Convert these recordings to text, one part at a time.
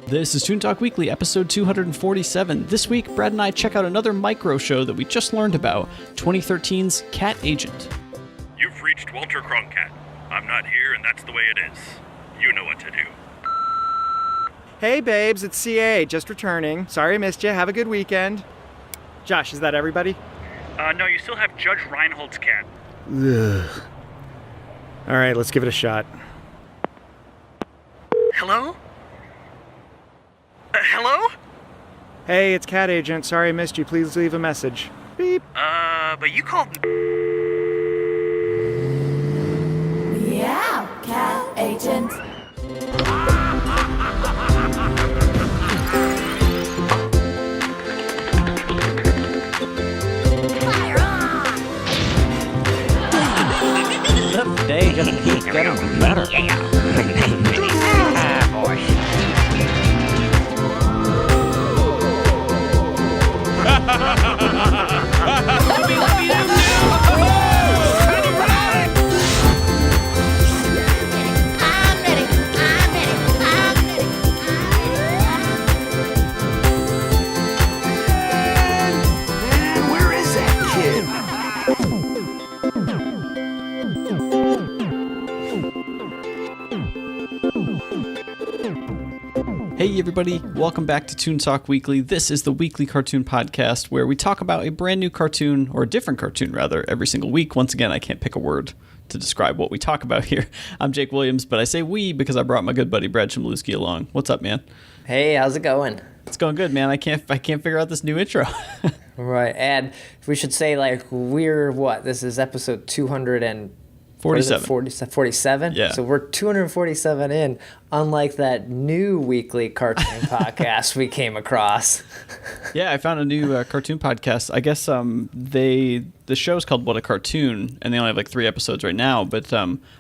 This is Toon Talk Weekly, episode 247. This week, Brad and I check out another micro show that we just learned about, 2013's Cat Agent. You've reached Walter Cronkite. I'm not here, and that's the way it is. You know what to do. Hey babes, it's CA, just returning. Sorry I missed you, have a good weekend. Josh, is that everybody? No, you still have Judge Reinhold's cat. Ugh. Alright, let's give it a shot. Hello? Hello? Hey, it's Cat Agent, sorry I missed you, please leave a message. Beep. But you called... Meow, Cat Agent. Fire on! The day just keeps getting better. Boy. Hey everybody, welcome back to Toon Talk Weekly. This is the weekly cartoon podcast where we talk about a brand new cartoon, or a different cartoon rather, every single week. Once again, I can't pick a word to describe what we talk about here. I'm Jake Williams, but I say we because I brought my good buddy Brad Chmielewski along. What's up, man? Hey, how's it going? It's going good, man. I can't figure out this new intro. Right, and we should say, like, we're what? This is episode 247. Yeah. So we're 247 in, unlike that new weekly cartoon podcast we came across. Yeah, I found a new cartoon podcast. I guess the show's called What a Cartoon, and they only have like 3 episodes right now. But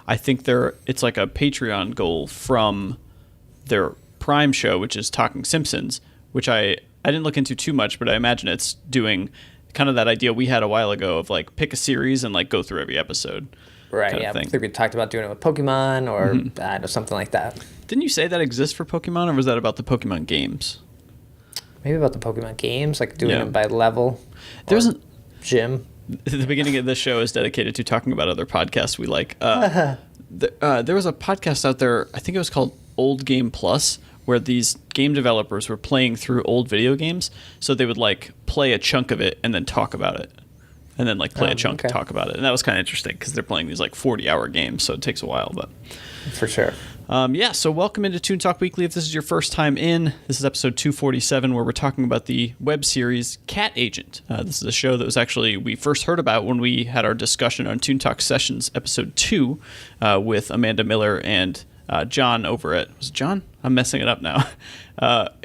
I think it's like a Patreon goal from their Prime show, which is Talking Simpsons, which I didn't look into too much, but I imagine it's doing kind of that idea we had a while ago of like pick a series and like go through every episode. Right, yeah. I think we talked about doing it with Pokemon or something like that. Didn't you say that exists for Pokemon, or was that about the Pokemon games? Maybe about the Pokemon games, like doing it by level. There's a gym. The beginning of this show is dedicated to talking about other podcasts we like. There was a podcast out there, I think it was called Old Game Plus, where these game developers were playing through old video games. So they would like play a chunk of it and then talk about it. And then like play a chunk and talk about it. And that was kind of interesting because they're playing these like 40-hour games, so it takes a while. But for sure. So welcome into Toon Talk Weekly. If this is your first time in, this is episode 247, where we're talking about the web series Cat Agent. This is a show that was actually, we first heard about when we had our discussion on Toon Talk Sessions, episode 2, with Amanda Miller and John over at, was it John? I'm messing it up now.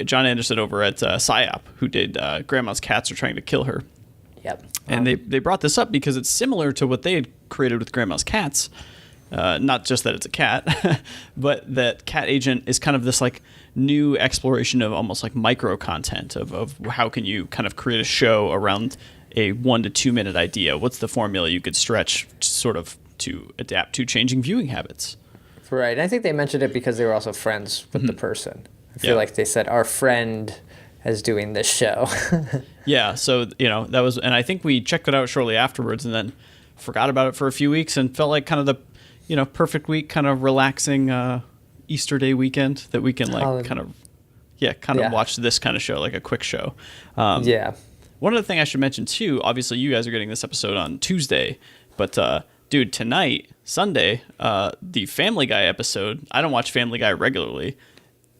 John Anderson over at PSYOP, who did Grandma's Cats Are Trying to Kill Her. Yep. And they brought this up because it's similar to what they had created with Grandma's Cats. Not just that it's a cat, but that Cat Agent is kind of this like new exploration of almost like micro content of how can you kind of create a show around a 1 to 2 minute idea. What's the formula you could stretch sort of to adapt to changing viewing habits? Right. And I think they mentioned it because they were also friends with the person. I feel like they said, our friend is doing this show. Yeah, so, that was, and I think we checked it out shortly afterwards and then forgot about it for a few weeks and felt like kind of the, perfect week, kind of relaxing Easter Day weekend that we can like watch this kind of show, like a quick show. Yeah. One other thing I should mention too, obviously you guys are getting this episode on Tuesday, but dude, tonight, Sunday, the Family Guy episode, I don't watch Family Guy regularly.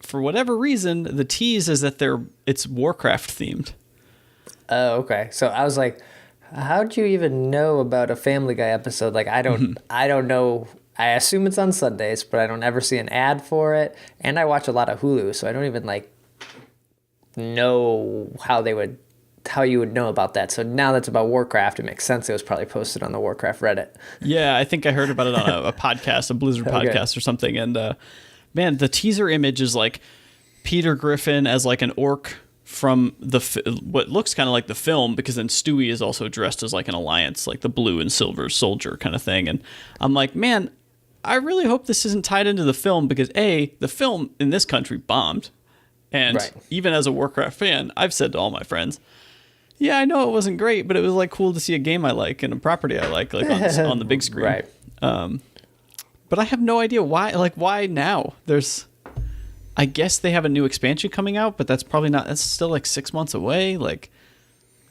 For whatever reason, the tease is that it's Warcraft themed. Oh, okay. So I was like, how'd you even know about a Family Guy episode? Like, I don't know. I assume it's on Sundays, but I don't ever see an ad for it. And I watch a lot of Hulu, so I don't even know how you would know about that. So now that's about Warcraft, it makes sense. It was probably posted on the Warcraft Reddit. Yeah, I think I heard about it on a podcast, a Blizzard podcast or something. And man, the teaser image is like Peter Griffin as like an orc from what looks kind of like the film, because then Stewie is also dressed as like an Alliance, like the blue and silver soldier kind of thing. And I'm like, man, I really hope this isn't tied into the film, because A, the film in this country bombed. And Right. even as a Warcraft fan, I've said to all my friends, yeah, I know it wasn't great, but it was like cool to see a game I like and a property I like on the big screen. Right. But I have no idea why. Like, why now? I guess they have a new expansion coming out, but that's still like 6 months away. Like,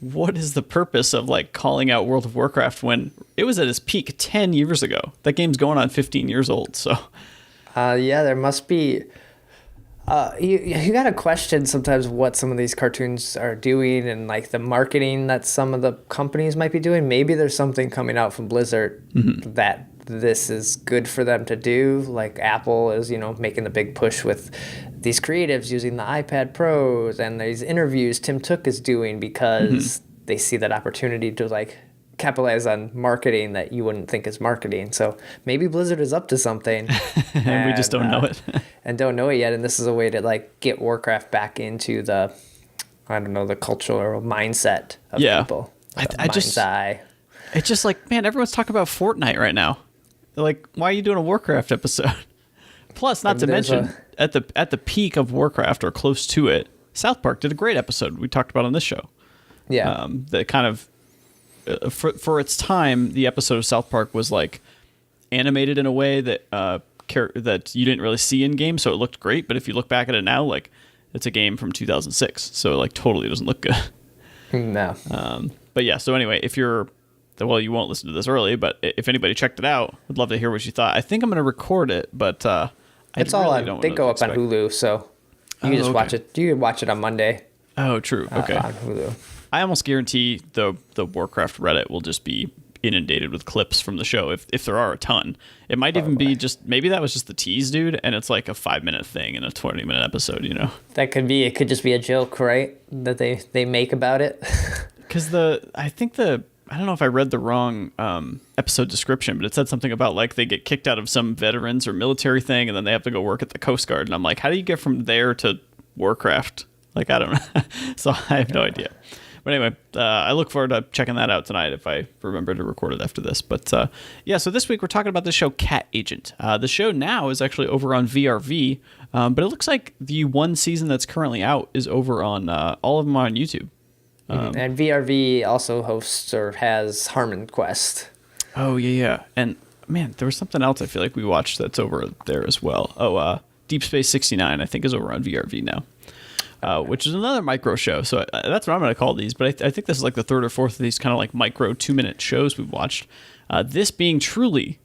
what is the purpose of like calling out World of Warcraft when it was at its peak 10 years ago? That game's going on 15 years old. So, Yeah, there must be. You got to question sometimes what some of these cartoons are doing and like the marketing that some of the companies might be doing. Maybe there's something coming out from Blizzard that this is good for them to do. Like Apple is, making the big push with these creatives using the iPad Pros and these interviews Tim Cook is doing because they see that opportunity to like capitalize on marketing that you wouldn't think is marketing. So maybe Blizzard is up to something and we just don't know it. and don't know it yet. And this is a way to like get Warcraft back into the cultural mindset of people. It's just like, man, everyone's talking about Fortnite right now. They're like, why are you doing a Warcraft episode? Plus, not to mention, at the peak of Warcraft or close to it, South Park did a great episode we talked about on this show. Yeah. That kind of, for its time, the episode of South Park was like animated in a way that that you didn't really see in game, so it looked great. But if you look back at it now, like it's a game from 2006, so it like totally doesn't look good. No. But yeah, so anyway, you won't listen to this early, but if anybody checked it out, I'd love to hear what you thought. I think I'm going to record it, but it's all on. They go up on Hulu, so you can just watch it. You can watch it on Monday. Oh, true. Okay. On Hulu. I almost guarantee the Warcraft Reddit will just be inundated with clips from the show if there are a ton. It might even be maybe that was just the tease, dude, and it's like a 5-minute thing in a 20-minute episode, That could be. It could just be a joke, right? That they make about it. Because I don't know if I read the wrong episode description, but it said something about like they get kicked out of some veterans or military thing, and then they have to go work at the Coast Guard. And I'm like, how do you get from there to Warcraft? Like, I don't know. So I have no idea. But anyway, I look forward to checking that out tonight if I remember to record it after this. But so this week we're talking about the show Cat Agent. The show now is actually over on VRV, but it looks like the one season that's currently out is over on all of them on YouTube. And VRV also hosts or has Harmon Quest. Oh, yeah. And, man, there was something else I feel like we watched that's over there as well. Oh, Deep Space 69, I think, is over on VRV now, which is another micro show. So that's what I'm going to call these. But I think this is like the third or fourth of these kind of like micro 2-minute shows we've watched. This being truly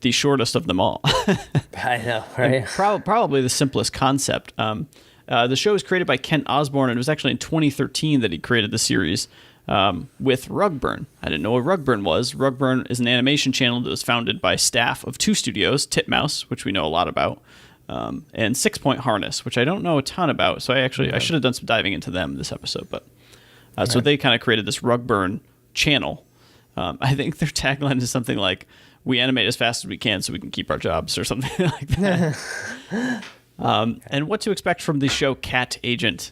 the shortest of them all. I know, right? Probably the simplest concept. The show was created by Kent Osborne, and it was actually in 2013 that he created the series with Rugburn. I didn't know what Rugburn was. Rugburn is an animation channel that was founded by staff of 2 studios, Titmouse, which we know a lot about, and 6 Point Harness, which I don't know a ton about. So I should have done some diving into them this episode. But so they kind of created this Rugburn channel. I think their tagline is something like, "We animate as fast as we can so we can keep our jobs," or something like that. And what to expect from the show Cat Agent.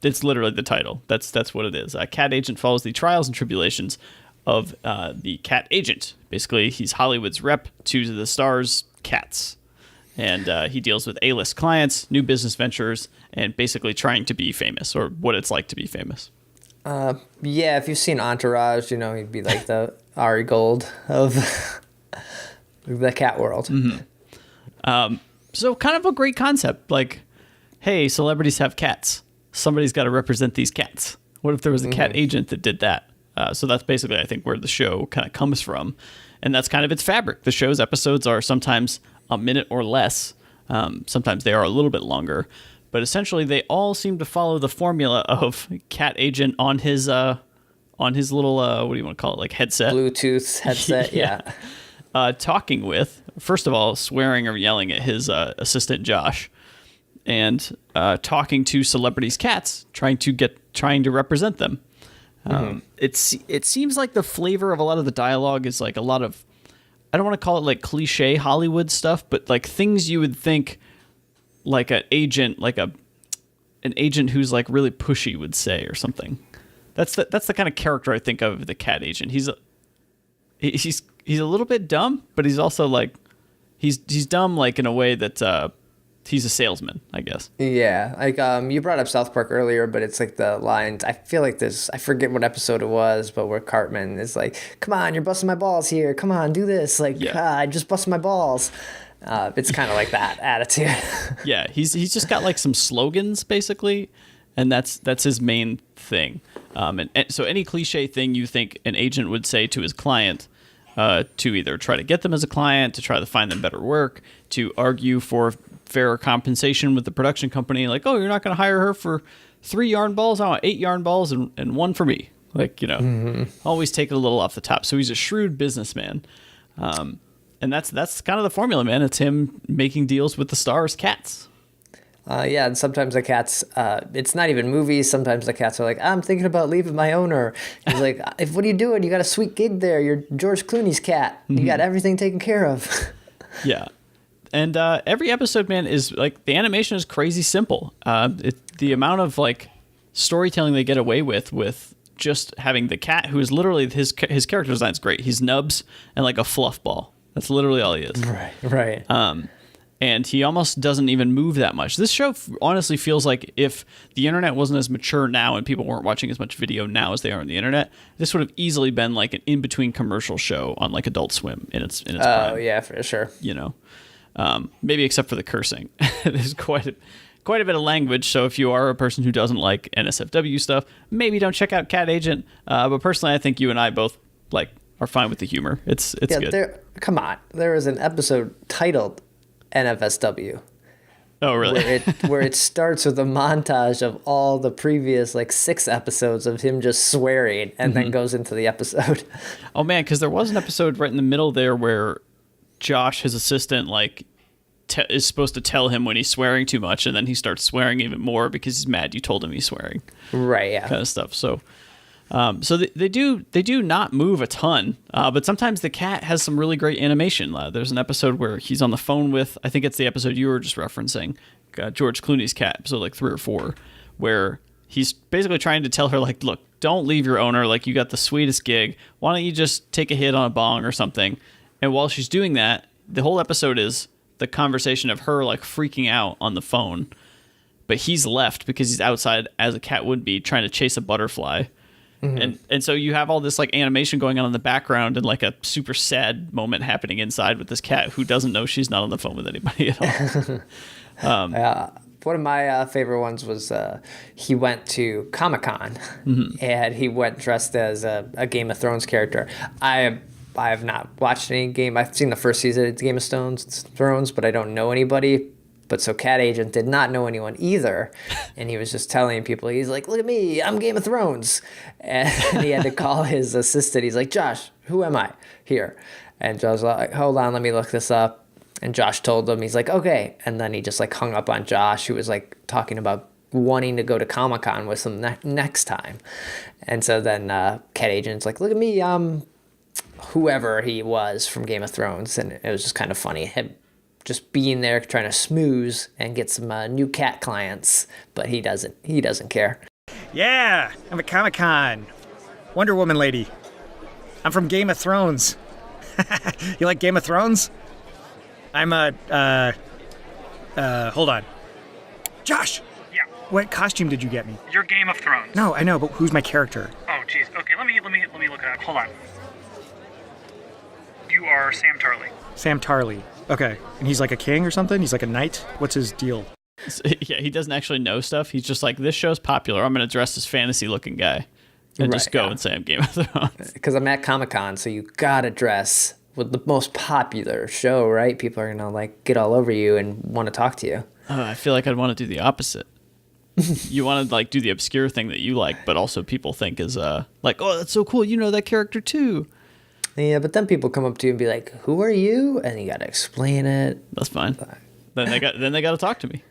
It's literally the title. That's what it is. Cat Agent follows the trials and tribulations of the Cat Agent. Basically, he's Hollywood's rep to the stars' cats. And he deals with A-list clients, new business ventures, and basically trying to be famous, or what it's like to be famous. Yeah, if you've seen Entourage, he'd be like the Ari Gold of the cat world. Mm-hmm. So kind of a great concept. Like, hey, celebrities have cats. Somebody's got to represent these cats. What if there was a cat agent that did that? So that's basically, I think, where the show kind of comes from. And that's kind of its fabric. The show's episodes are sometimes a minute or less. Sometimes they are a little bit longer. But essentially, they all seem to follow the formula of cat agent on his little, what do you want to call it, like headset? Bluetooth headset, yeah. Talking with, first of all, swearing or yelling at his assistant Josh, and talking to celebrities' cats, trying to represent them. It seems like the flavor of a lot of the dialogue is like a lot of, I don't want to call it like cliche Hollywood stuff, but like things you would think like an agent who's like really pushy would say or something. That's the kind of character I think of the cat agent. He's a little bit dumb, but he's also like he's dumb like in a way that he's a salesman, I guess. Yeah, like you brought up South Park earlier, but it's like the lines. I feel like I forget what episode it was, but where Cartman is like, "Come on, you're busting my balls here. Come on, do this." Like, I just busted my balls. It's kind of like that attitude. Yeah, he's just got like some slogans basically, and that's his main thing. And so any cliche thing you think an agent would say to his client, to either try to get them as a client, to try to find them better work, to argue for fairer compensation with the production company, like, oh, you're not going to hire her for 3 yarn balls, I want 8 yarn balls and 1 for me. Like, always take it a little off the top. So he's a shrewd businessman. And that's kind of the formula, man. It's him making deals with the stars' cats. Yeah, and sometimes the cats, it's not even movies. Sometimes the cats are like, I'm thinking about leaving my owner. He's like, what are you doing? You got a sweet gig there. You're George Clooney's cat. You got everything taken care of. Yeah. And every episode, man, is like the animation is crazy simple. The amount of like storytelling they get away with just having the cat, who is literally his character design is great. He's Nubs and like a fluff ball. That's literally all he is. Right. And he almost doesn't even move that much. This show honestly feels like if the internet wasn't as mature now and people weren't watching as much video now as they are on the internet, this would have easily been like an in-between commercial show on like Adult Swim in its prime. Oh, yeah, for sure. Maybe except for the cursing. There's quite a bit of language, so if you are a person who doesn't like NSFW stuff, maybe don't check out Cat Agent. But personally, I think you and I both are fine with the humor. It's good. Come on. There is an episode titled NFSW. Oh, really? Where it starts with a montage of all the previous 6 episodes of him just swearing, and then goes into the episode. Oh man, because there was an episode right in the middle there where Josh, his assistant, is supposed to tell him when he's swearing too much, and then he starts swearing even more because he's mad you told him he's swearing. Right. Yeah. Kind of stuff. So. They do not move a ton, but sometimes the cat has some really great animation. There's an episode where he's on the phone with, I think it's the episode you were just referencing, George Clooney's cat, episode 3 or 4, where he's basically trying to tell her, look, don't leave your owner, you got the sweetest gig, why don't you just take a hit on a bong or something? And while she's doing that, the whole episode is the conversation of her freaking out on the phone, but he's left because he's outside, as a cat would be, trying to chase a butterfly. And so you have all this animation going on in the background and a super sad moment happening inside with this cat who doesn't know she's not on the phone with anybody at all. One of my favorite ones was he went to Comic-Con and he went dressed as a Game of Thrones character. I have not watched any game. I've seen the first season of Game of Thrones, but I don't know anybody. But so Cat Agent did not know anyone either. And he was just telling people, he's like, look at me, I'm Game of Thrones. And he had to call his assistant. He's like, Josh, who am I here? And Josh was like, hold on, let me look this up. And Josh told him, he's like, okay. And then he just hung up on Josh, who was talking about wanting to go to Comic-Con with him next time. And so then Cat Agent's like, look at me, I'm whoever he was from Game of Thrones. And it was just kind of funny. Him just being there trying to smooze and get some new cat clients, but he doesn't care. Yeah, I'm at Comic-Con. Wonder Woman lady. I'm from Game of Thrones. You like Game of Thrones? I'm hold on. Josh! Yeah. What costume did you get me? You're Game of Thrones. No, I know, but who's my character? Oh, jeez. Okay, let me look it up. Hold on. You are Sam Tarly. Sam Tarly. Okay. And he's like a king or something? He's like a knight? What's his deal? Yeah, he doesn't actually know stuff. He's just this show's popular. I'm going to dress this fantasy-looking guy and just go and say I'm Game of Thrones. Because I'm at Comic-Con, so you gotta dress with the most popular show, right? People are going to get all over you and want to talk to you. I feel like I'd want to do the opposite. You want to do the obscure thing that you like, but also people think is oh, that's so cool. You know that character too. Yeah, but then people come up to you and be like, who are you? And you got to explain it. That's fine. Then they got to talk to me.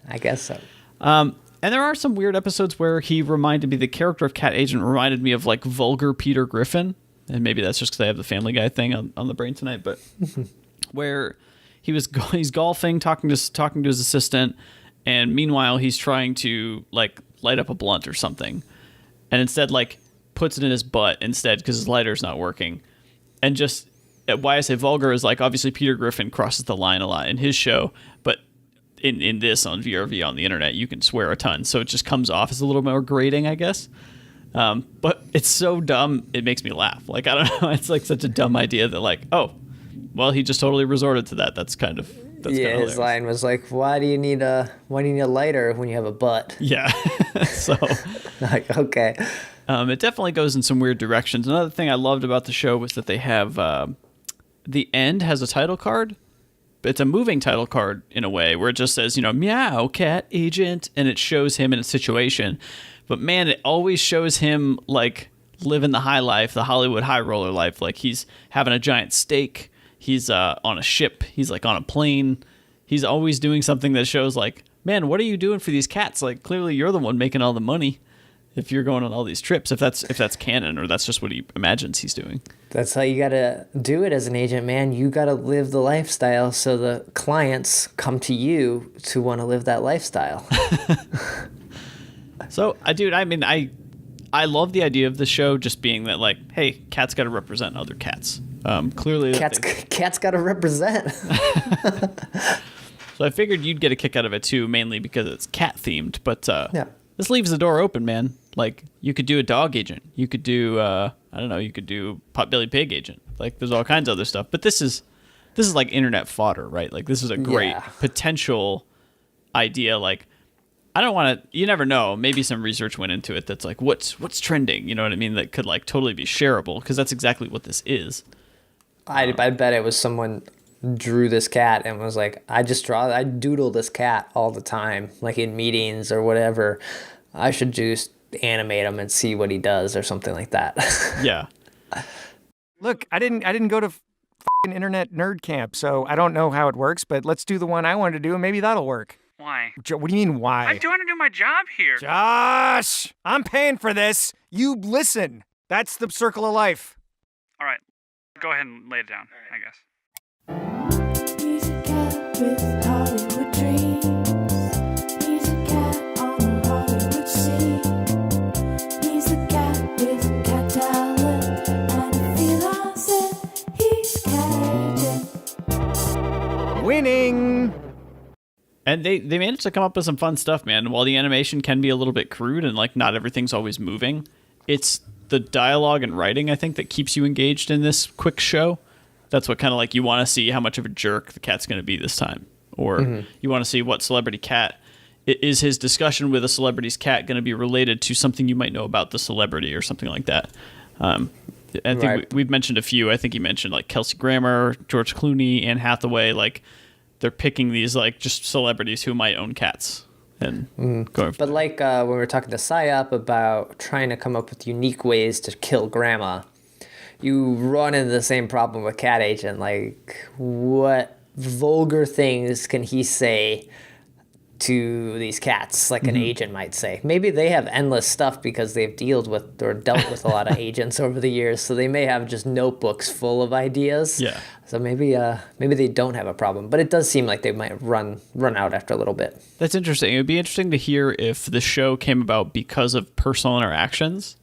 I guess so. And there are some weird episodes where he reminded me, the character of Cat Agent reminded me of vulgar Peter Griffin. And maybe that's just because I have the Family Guy thing on the brain tonight, but where he's golfing, talking to his assistant, and meanwhile he's trying to light up a blunt or something. And instead puts it in his butt instead because his lighter's not working. And just why I say vulgar is obviously Peter Griffin crosses the line a lot in his show, but in this on VRV on the internet, you can swear a ton. So it just comes off as a little more grating, I guess. But it's so dumb, it makes me laugh. Like, I don't know. It's like such a dumb idea that like, oh, well, he just totally resorted to that. That's kind of his line was like, why do you need a lighter when you have a butt? Yeah. So like, okay. It definitely goes in some weird directions. Another thing I loved about the show was that they have the end has a title card. It's a moving title card in a way where it just says, meow, cat agent, and it shows him in a situation. But man, it always shows him like living the high life, the Hollywood high roller life. Like he's having a giant steak. He's on a ship. He's like on a plane. He's always doing something that shows like, man, what are you doing for these cats? Like clearly you're the one making all the money if you're going on all these trips, if that's canon or that's just what he imagines he's doing. That's how you got to do it as an agent, man. You got to live the lifestyle so the clients come to you to want to live that lifestyle. So, I love the idea of the show just being that, like, hey, cats got to represent other cats. Clearly, cats got to represent. So I figured you'd get a kick out of it too, mainly because it's cat themed. But yeah. This leaves the door open, man. Like, you could do a dog agent. You could do, you could do Potbelly Pig agent. Like, there's all kinds of other stuff. But this is like internet fodder, right? Like, this is a great potential idea. Like, I don't want to, you never know. Maybe some research went into it that's like, what's trending? You know what I mean? That could, like, totally be shareable, because that's exactly what this is. I bet it was someone drew this cat and was like, I doodle this cat all the time, like in meetings or whatever. I should just animate him and see what he does or something like that. Yeah. Look, I didn't go to f***ing internet nerd camp, so I don't know how it works, but let's do the one I wanted to do and maybe that'll work. Why? What do you mean, why? I'm trying to do my job here. Josh! I'm paying for this. You listen. That's the circle of life. All right. Go ahead and lay it down, I guess. He's a cat with Hollywood dreams. He's a cat on the Hollywood scene. He's a cat with cat talent, and if he loves it, he's cat agent. Winning! And they managed to come up with some fun stuff, man. While the animation can be a little bit crude and like not everything's always moving, it's the dialogue and writing, I think, that keeps you engaged in this quick show. That's what kind of like you want to see how much of a jerk the cat's going to be this time. Or you want to see what celebrity cat, is his discussion with a celebrity's cat going to be related to something you might know about the celebrity or something like that. I think we've mentioned a few. I think he mentioned like Kelsey Grammer, George Clooney, Anne Hathaway. Like they're picking these like just celebrities who might own cats. And going But like when we were talking to Psyop about trying to come up with unique ways to kill grandma, you run into the same problem with Cat Agent. Like, what vulgar things can he say to these cats, like an agent might say? Maybe they have endless stuff because they've dealt with a lot of agents over the years, so they may have just notebooks full of ideas. Yeah. So maybe they don't have a problem, but it does seem like they might run out after a little bit. That's interesting. It would be interesting to hear if the show came about because of personal interactions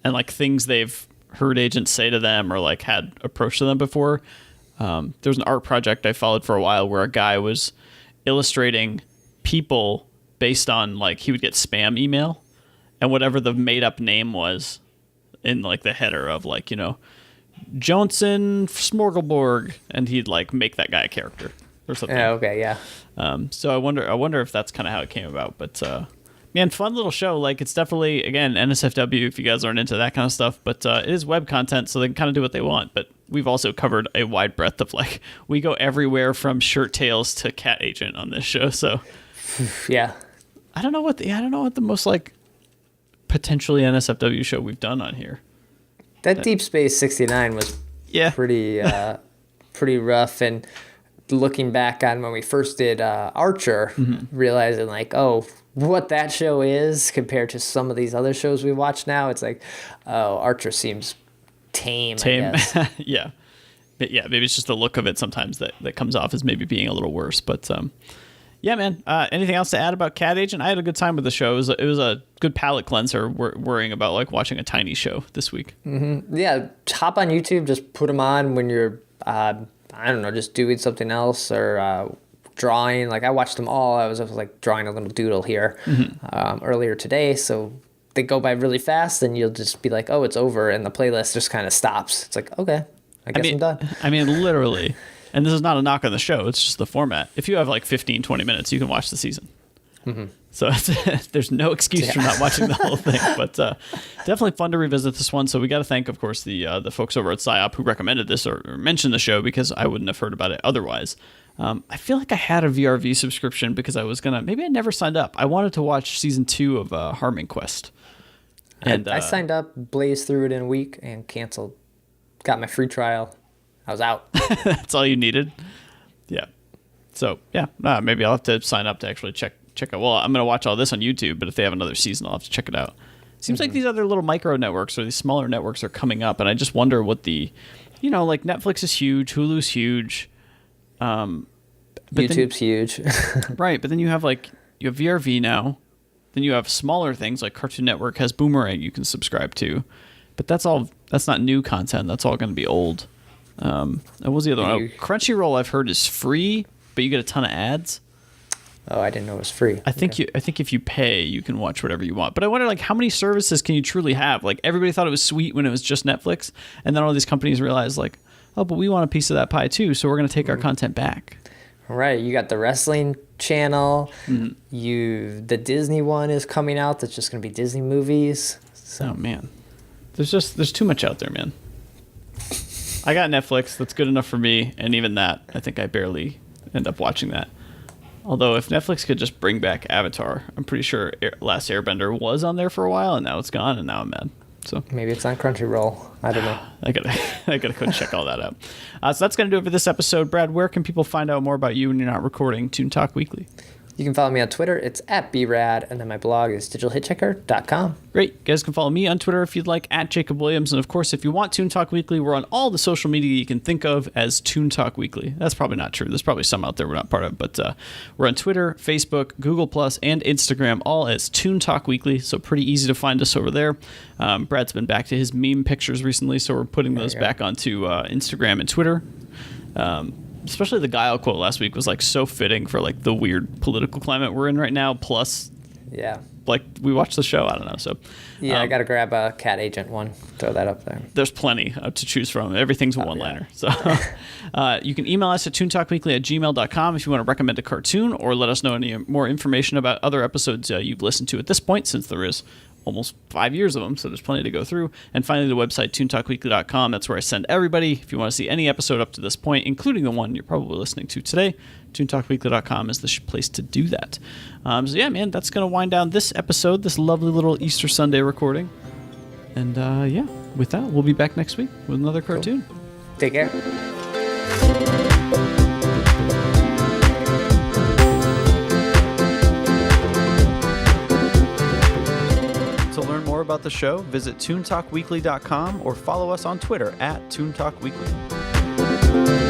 and like things they've heard agents say to them or like had approached to them before. There's an art project I followed for a while where a guy was illustrating people based on like he would get spam email and whatever the made up name was in like the header of like, Johnson Smorgelborg, and he'd like make that guy a character or something. Yeah, okay, yeah. So I wonder if that's kind of how it came about. But man, fun little show. Like it's definitely, again, NSFW if you guys aren't into that kind of stuff. But it is web content, so they can kind of do what they want. But we've also covered a wide breadth of like we go everywhere from shirt tails to cat agent on this show. So yeah, I don't know what the most like potentially NSFW show we've done on here. That Deep Space 69 was pretty rough, and looking back on when we first did Archer, realizing like, oh, what that show is compared to some of these other shows we watch now, it's like, oh, Archer seems tame. I guess. Yeah. But yeah, maybe it's just the look of it sometimes that comes off as maybe being a little worse. But yeah, man. Anything else to add about Cat Agent? I had a good time with the show. It was a good palate cleanser. Worrying about like watching a tiny show this week. Yeah, hop on YouTube. Just put them on when you're, I don't know, just doing something else or drawing. Like I watched them all. I was like drawing a little doodle here earlier today. So they go by really fast, and you'll just be like, oh, it's over, and the playlist just kind of stops. It's like, okay, I guess I'm done. I mean, literally. And this is not a knock on the show. It's just the format. If you have like 15, 20 minutes, you can watch the season. So there's no excuse for not watching the whole thing. But definitely fun to revisit this one. So we got to thank, of course, the folks over at PsyOp who recommended this or mentioned the show, because I wouldn't have heard about it otherwise. I feel like I had a VRV subscription because I was going to... Maybe I never signed up. I wanted to watch season 2 of Harming Quest. And I signed up, blazed through it in a week, and canceled. Got my free trial. I was out. That's all you needed? Yeah. So, yeah, maybe I'll have to sign up to actually check out. Well, I'm going to watch all this on YouTube, but if they have another season, I'll have to check it out. Seems like these other little micro networks or these smaller networks are coming up, and I just wonder what the, like Netflix is huge, Hulu's huge. YouTube's huge. Right, but then you have VRV now. Then you have smaller things like Cartoon Network has Boomerang you can subscribe to. But that's not new content. That's all going to be old. And what was the other one? Oh, Crunchyroll I've heard is free, but you get a ton of ads. Oh, I didn't know it was free. I think if you pay, you can watch whatever you want. But I wonder, how many services can you truly have? Like, everybody thought it was sweet when it was just Netflix, and then all these companies realized, oh, but we want a piece of that pie too, so we're going to take our content back. Right, you got the wrestling channel. The Disney one is coming out. That's just going to be Disney movies. So. Oh man, there's too much out there, man. I got Netflix. That's good enough for me, and even that, I think I barely end up watching that. Although if Netflix could just bring back Avatar, I'm pretty sure Last Airbender was on there for a while, and now it's gone, and now I'm mad. So maybe it's on Crunchyroll. I don't know. I gotta go check all that out. So that's gonna do it for this episode. Brad, where can people find out more about you when you're not recording Toon Talk Weekly? You can follow me on Twitter. It's @brad, and then my blog is digitalhitchecker.com. Great. You guys can follow me on Twitter if you'd like, @JacobWilliams. And of course, if you want Toon Talk Weekly, we're on all the social media you can think of as Toon Talk Weekly. That's probably not true. There's probably some out there we're not part of, but we're on Twitter, Facebook, Google+, and Instagram, all as Toon Talk Weekly. So pretty easy to find us over there. Brad's been back to his meme pictures recently, so we're putting those back onto Instagram and Twitter. Especially the Guile quote last week was so fitting for the weird political climate we're in right now. Plus, yeah, we watched the show. I don't know. So yeah, I got to grab a Cat Agent one. Throw that up there. There's plenty to choose from. Everything's a one-liner. Yeah. So you can email us at toontalkweekly@gmail.com if you want to recommend a cartoon or let us know any more information about other episodes you've listened to at this point, since there is almost 5 years of them, so there's plenty to go through. And finally, the website, toontalkweekly.com. That's where I send everybody. If you want to see any episode up to this point, including the one you're probably listening to today, toontalkweekly.com is the place to do that. So yeah, man, that's going to wind down this episode, this lovely little Easter Sunday recording. And yeah, with that, we'll be back next week with another cartoon. Cool. Take care. About the show, visit toontalkweekly.com or follow us on Twitter @toontalkweekly.